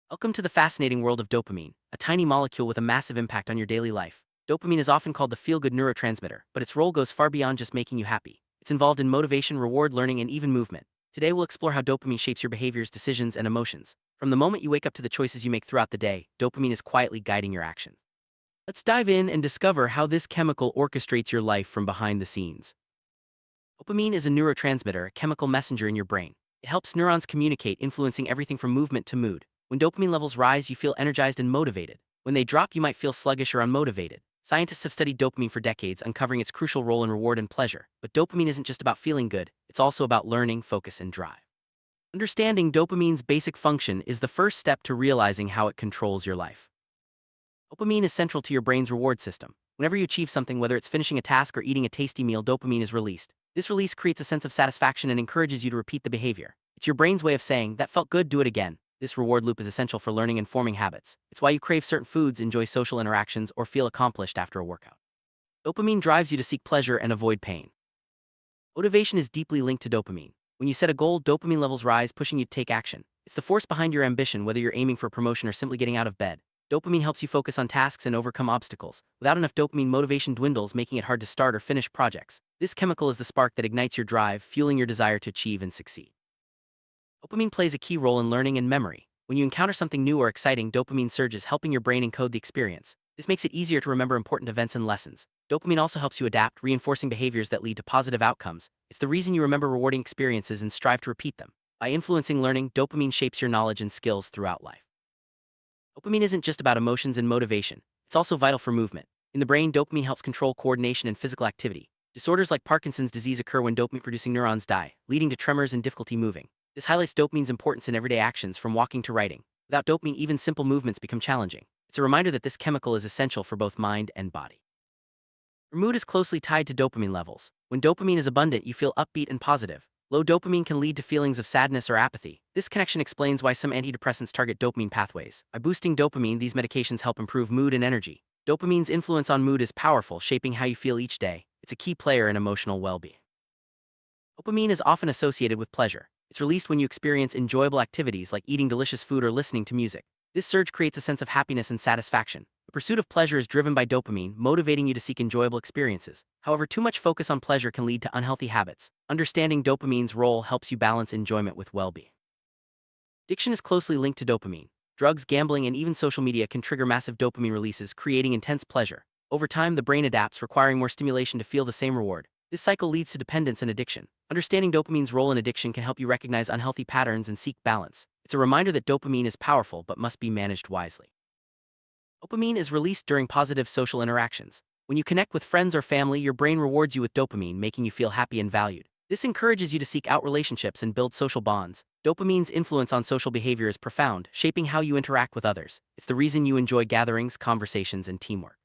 Welcome to the fascinating world of dopamine, a tiny molecule with a massive impact on your daily life. Dopamine is often called the feel-good neurotransmitter, but its role goes far beyond just making you happy. It's involved in motivation, reward, learning, and even movement. Today we'll explore how dopamine shapes your behaviors, decisions, and emotions. From the moment you wake up to the choices you make throughout the day, dopamine is quietly guiding your actions. Let's dive in and discover how this chemical orchestrates your life from behind the scenes. Dopamine is a neurotransmitter, a chemical messenger in your brain. It helps neurons communicate, influencing everything from movement to mood. When dopamine levels rise, you feel energized and motivated. When they drop, you might feel sluggish or unmotivated. Scientists have studied dopamine for decades, uncovering its crucial role in reward and pleasure. But dopamine isn't just about feeling good, it's also about learning, focus, and drive. Understanding dopamine's basic function is the first step to realizing how it controls your life. Dopamine is central to your brain's reward system. Whenever you achieve something, whether it's finishing a task or eating a tasty meal, dopamine is released. This release creates a sense of satisfaction and encourages you to repeat the behavior. It's your brain's way of saying, "That felt good, do it again." This reward loop is essential for learning and forming habits. It's why you crave certain foods, enjoy social interactions, or feel accomplished after a workout. Dopamine drives you to seek pleasure and avoid pain. Motivation is deeply linked to dopamine. When you set a goal, dopamine levels rise, pushing you to take action. It's the force behind your ambition, whether you're aiming for a promotion or simply getting out of bed. Dopamine helps you focus on tasks and overcome obstacles. Without enough dopamine, motivation dwindles, making it hard to start or finish projects. This chemical is the spark that ignites your drive, fueling your desire to achieve and succeed. Dopamine plays a key role in learning and memory. When you encounter something new or exciting, dopamine surges, helping your brain encode the experience. This makes it easier to remember important events and lessons. Dopamine also helps you adapt, reinforcing behaviors that lead to positive outcomes. It's the reason you remember rewarding experiences and strive to repeat them. By influencing learning, dopamine shapes your knowledge and skills throughout life. Dopamine isn't just about emotions and motivation, it's also vital for movement. In the brain, dopamine helps control coordination and physical activity. Disorders like Parkinson's disease occur when dopamine-producing neurons die, leading to tremors and difficulty moving. This highlights dopamine's importance in everyday actions, from walking to writing. Without dopamine, even simple movements become challenging. It's a reminder that this chemical is essential for both mind and body. Your mood is closely tied to dopamine levels. When dopamine is abundant, you feel upbeat and positive. Low dopamine can lead to feelings of sadness or apathy. This connection explains why some antidepressants target dopamine pathways. By boosting dopamine, these medications help improve mood and energy. Dopamine's influence on mood is powerful, shaping how you feel each day. It's a key player in emotional well-being. Dopamine is often associated with pleasure. It's released when you experience enjoyable activities like eating delicious food or listening to music. This surge creates a sense of happiness and satisfaction. The pursuit of pleasure is driven by dopamine, motivating you to seek enjoyable experiences. However, too much focus on pleasure can lead to unhealthy habits. Understanding dopamine's role helps you balance enjoyment with well-being. Addiction is closely linked to dopamine. Drugs, gambling, and even social media can trigger massive dopamine releases, creating intense pleasure. Over time, the brain adapts, requiring more stimulation to feel the same reward. This cycle leads to dependence and addiction. Understanding dopamine's role in addiction can help you recognize unhealthy patterns and seek balance. It's a reminder that dopamine is powerful but must be managed wisely. Dopamine is released during positive social interactions. When you connect with friends or family, your brain rewards you with dopamine, making you feel happy and valued. This encourages you to seek out relationships and build social bonds. Dopamine's influence on social behavior is profound, shaping how you interact with others. It's the reason you enjoy gatherings, conversations, and teamwork.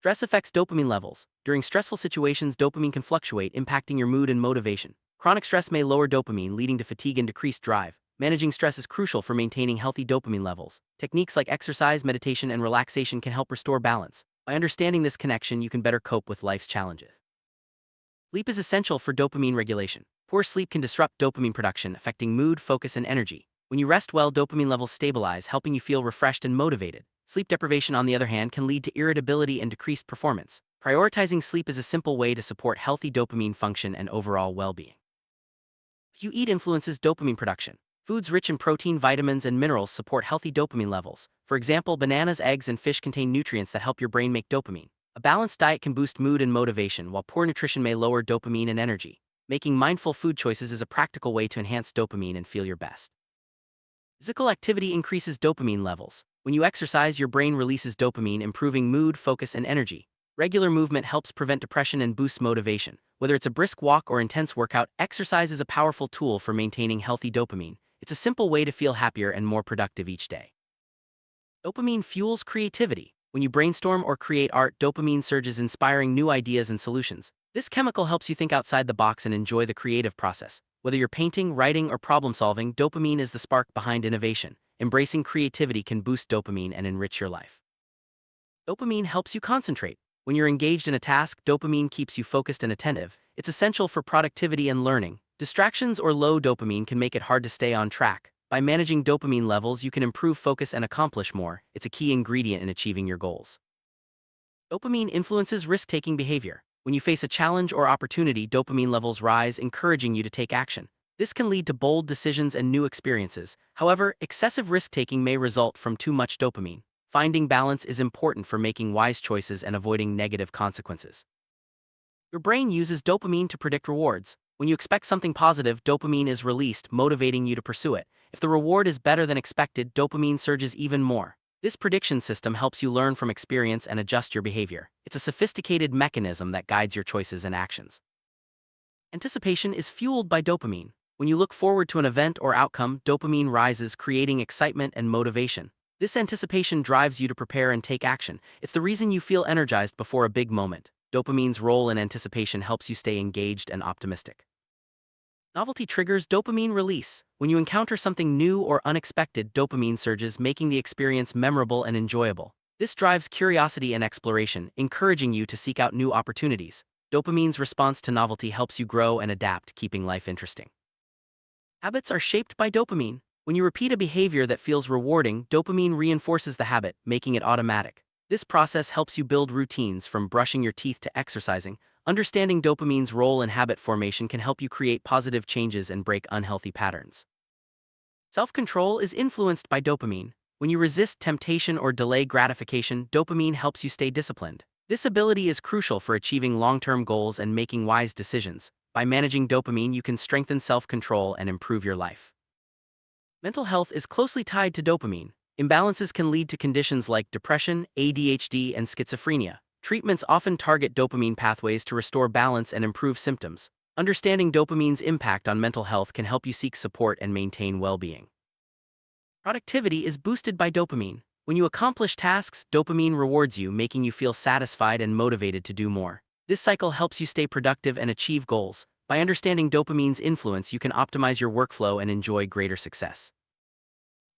Stress affects dopamine levels. During stressful situations, dopamine can fluctuate, impacting your mood and motivation. Chronic stress may lower dopamine, leading to fatigue and decreased drive. Managing stress is crucial for maintaining healthy dopamine levels. Techniques like exercise, meditation, and relaxation can help restore balance. By understanding this connection, you can better cope with life's challenges. Sleep is essential for dopamine regulation. Poor sleep can disrupt dopamine production, affecting mood, focus, and energy. When you rest well, dopamine levels stabilize, helping you feel refreshed and motivated. Sleep deprivation, on the other hand, can lead to irritability and decreased performance. Prioritizing sleep is a simple way to support healthy dopamine function and overall well-being. What you eat influences dopamine production. Foods rich in protein, vitamins, and minerals support healthy dopamine levels. For example, bananas, eggs, and fish contain nutrients that help your brain make dopamine. A balanced diet can boost mood and motivation, while poor nutrition may lower dopamine and energy. Making mindful food choices is a practical way to enhance dopamine and feel your best. Physical activity increases dopamine levels. When you exercise, your brain releases dopamine, improving mood, focus, and energy. Regular movement helps prevent depression and boosts motivation. Whether it's a brisk walk or intense workout, exercise is a powerful tool for maintaining healthy dopamine. It's a simple way to feel happier and more productive each day. Dopamine fuels creativity. When you brainstorm or create art, dopamine surges, inspiring new ideas and solutions. This chemical helps you think outside the box and enjoy the creative process. Whether you're painting, writing, or problem-solving, dopamine is the spark behind innovation. Embracing creativity can boost dopamine and enrich your life. Dopamine helps you concentrate. When you're engaged in a task, dopamine keeps you focused and attentive. It's essential for productivity and learning. Distractions or low dopamine can make it hard to stay on track. By managing dopamine levels, you can improve focus and accomplish more. It's a key ingredient in achieving your goals. Dopamine influences risk-taking behavior. When you face a challenge or opportunity, dopamine levels rise, encouraging you to take action. This can lead to bold decisions and new experiences. However, excessive risk-taking may result from too much dopamine. Finding balance is important for making wise choices and avoiding negative consequences. Your brain uses dopamine to predict rewards. When you expect something positive, dopamine is released, motivating you to pursue it. If the reward is better than expected, dopamine surges even more. This prediction system helps you learn from experience and adjust your behavior. It's a sophisticated mechanism that guides your choices and actions. Anticipation is fueled by dopamine. When you look forward to an event or outcome, dopamine rises, creating excitement and motivation. This anticipation drives you to prepare and take action. It's the reason you feel energized before a big moment. Dopamine's role in anticipation helps you stay engaged and optimistic. Novelty triggers dopamine release. When you encounter something new or unexpected, dopamine surges, making the experience memorable and enjoyable. This drives curiosity and exploration, encouraging you to seek out new opportunities. Dopamine's response to novelty helps you grow and adapt, keeping life interesting. Habits are shaped by dopamine. When you repeat a behavior that feels rewarding, dopamine reinforces the habit, making it automatic. This process helps you build routines, from brushing your teeth to exercising. Understanding dopamine's role in habit formation can help you create positive changes and break unhealthy patterns. Self-control is influenced by dopamine. When you resist temptation or delay gratification, dopamine helps you stay disciplined. This ability is crucial for achieving long-term goals and making wise decisions. By managing dopamine, you can strengthen self-control and improve your life. Mental health is closely tied to dopamine. Imbalances can lead to conditions like depression, ADHD, and schizophrenia. Treatments often target dopamine pathways to restore balance and improve symptoms. Understanding dopamine's impact on mental health can help you seek support and maintain well-being. Productivity is boosted by dopamine. When you accomplish tasks, dopamine rewards you, making you feel satisfied and motivated to do more. This cycle helps you stay productive and achieve goals. By understanding dopamine's influence, you can optimize your workflow and enjoy greater success.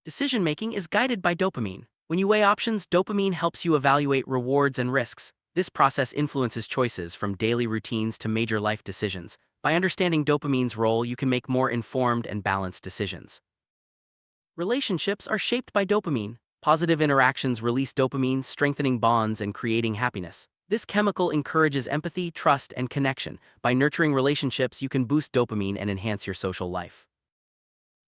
Decision-making is guided by dopamine. When you weigh options, dopamine helps you evaluate rewards and risks. This process influences choices, from daily routines to major life decisions. By understanding dopamine's role, you can make more informed and balanced decisions. Relationships are shaped by dopamine. Positive interactions release dopamine, strengthening bonds and creating happiness. This chemical encourages empathy, trust, and connection. By nurturing relationships, you can boost dopamine and enhance your social life.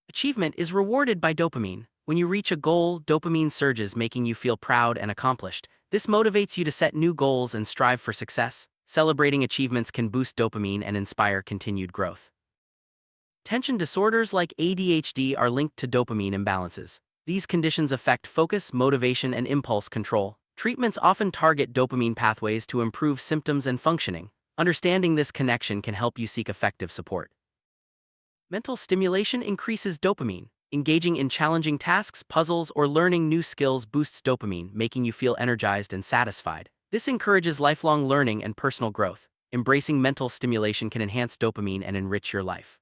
Achievement is rewarded by dopamine. When you reach a goal, dopamine surges, making you feel proud and accomplished. This motivates you to set new goals and strive for success. Celebrating achievements can boost dopamine and inspire continued growth. Attention disorders like ADHD are linked to dopamine imbalances. These conditions affect focus, motivation, and impulse control. Treatments often target dopamine pathways to improve symptoms and functioning. Understanding this connection can help you seek effective support. Mental stimulation increases dopamine. Engaging in challenging tasks, puzzles, or learning new skills boosts dopamine, making you feel energized and satisfied. This encourages lifelong learning and personal growth. Embracing mental stimulation can enhance dopamine and enrich your life.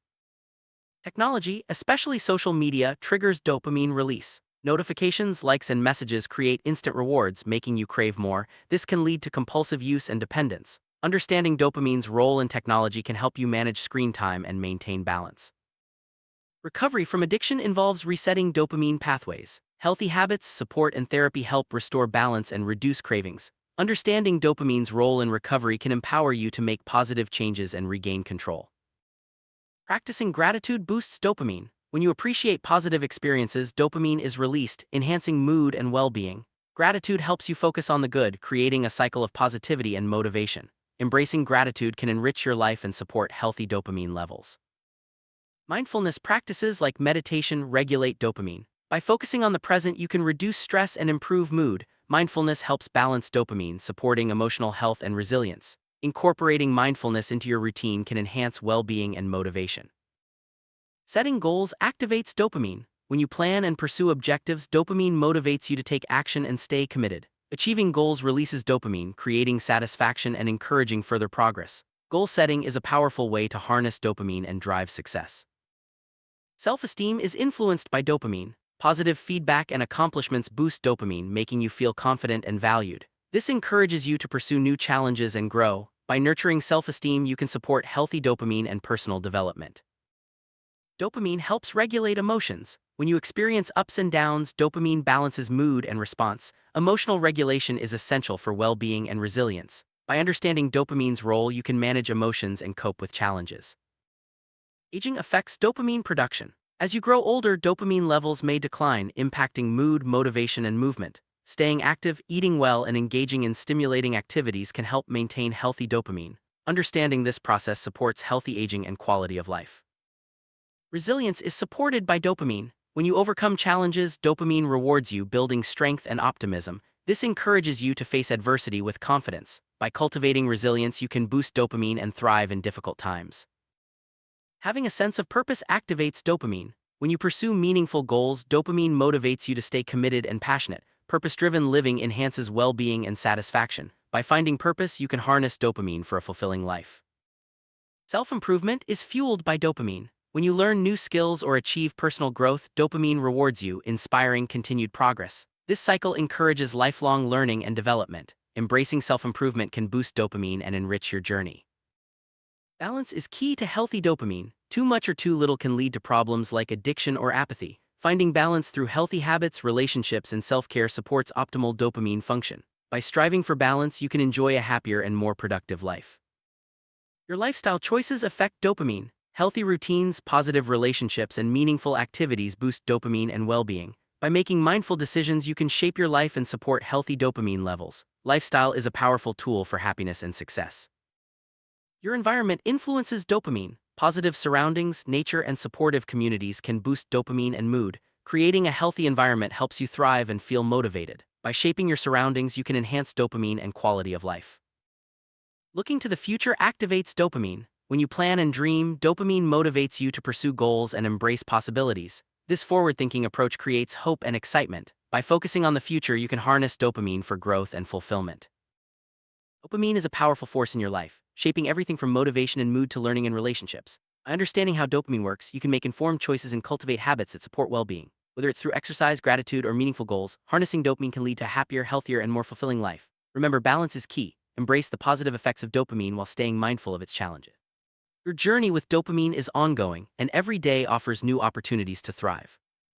Technology, especially social media, triggers dopamine release. Notifications, likes, and messages create instant rewards, making you crave more. This can lead to compulsive use and dependence. Understanding dopamine's role in technology can help you manage screen time and maintain balance. Recovery from addiction involves resetting dopamine pathways. Healthy habits, support, and therapy help restore balance and reduce cravings. Understanding dopamine's role in recovery can empower you to make positive changes and regain control. Practicing gratitude boosts dopamine. When you appreciate positive experiences, dopamine is released, enhancing mood and well-being. Gratitude helps you focus on the good, creating a cycle of positivity and motivation. Embracing gratitude can enrich your life and support healthy dopamine levels. Mindfulness practices like meditation regulate dopamine. By focusing on the present, you can reduce stress and improve mood. Mindfulness helps balance dopamine, supporting emotional health and resilience. Incorporating mindfulness into your routine can enhance well-being and motivation. Setting goals activates dopamine. When you plan and pursue objectives, dopamine motivates you to take action and stay committed. Achieving goals releases dopamine, creating satisfaction and encouraging further progress. Goal setting is a powerful way to harness dopamine and drive success. Self-esteem is influenced by dopamine. Positive feedback and accomplishments boost dopamine, making you feel confident and valued. This encourages you to pursue new challenges and grow. By nurturing self-esteem, you can support healthy dopamine and personal development. Dopamine helps regulate emotions. When you experience ups and downs, dopamine balances mood and response. Emotional regulation is essential for well-being and resilience. By understanding dopamine's role, you can manage emotions and cope with challenges. Aging affects dopamine production. As you grow older, dopamine levels may decline, impacting mood, motivation, and movement. Staying active, eating well, and engaging in stimulating activities can help maintain healthy dopamine. Understanding this process supports healthy aging and quality of life. Resilience is supported by dopamine. When you overcome challenges, dopamine rewards you, building strength and optimism. This encourages you to face adversity with confidence. By cultivating resilience, you can boost dopamine and thrive in difficult times. Having a sense of purpose activates dopamine. When you pursue meaningful goals, dopamine motivates you to stay committed and passionate. Purpose-driven living enhances well-being and satisfaction. By finding purpose, you can harness dopamine for a fulfilling life. Self-improvement is fueled by dopamine. When you learn new skills or achieve personal growth, dopamine rewards you, inspiring continued progress. This cycle encourages lifelong learning and development. Embracing self-improvement can boost dopamine and enrich your journey. Balance is key to healthy dopamine. Too much or too little can lead to problems like addiction or apathy. Finding balance through healthy habits, relationships, and self-care supports optimal dopamine function. By striving for balance, you can enjoy a happier and more productive life. Your lifestyle choices affect dopamine. Healthy routines, positive relationships, and meaningful activities boost dopamine and well-being. By making mindful decisions, you can shape your life and support healthy dopamine levels. Lifestyle is a powerful tool for happiness and success. Your environment influences dopamine. Positive surroundings, nature, and supportive communities can boost dopamine and mood. Creating a healthy environment helps you thrive and feel motivated. By shaping your surroundings, you can enhance dopamine and quality of life. Looking to the future activates dopamine. When you plan and dream, dopamine motivates you to pursue goals and embrace possibilities. This forward-thinking approach creates hope and excitement. By focusing on the future, you can harness dopamine for growth and fulfillment. Dopamine is a powerful force in your life, shaping everything from motivation and mood to learning and relationships. By understanding how dopamine works, you can make informed choices and cultivate habits that support well-being. Whether it's through exercise, gratitude, or meaningful goals, harnessing dopamine can lead to a happier, healthier, and more fulfilling life. Remember, balance is key. Embrace the positive effects of dopamine while staying mindful of its challenges. Your journey with dopamine is ongoing, and every day offers new opportunities to thrive.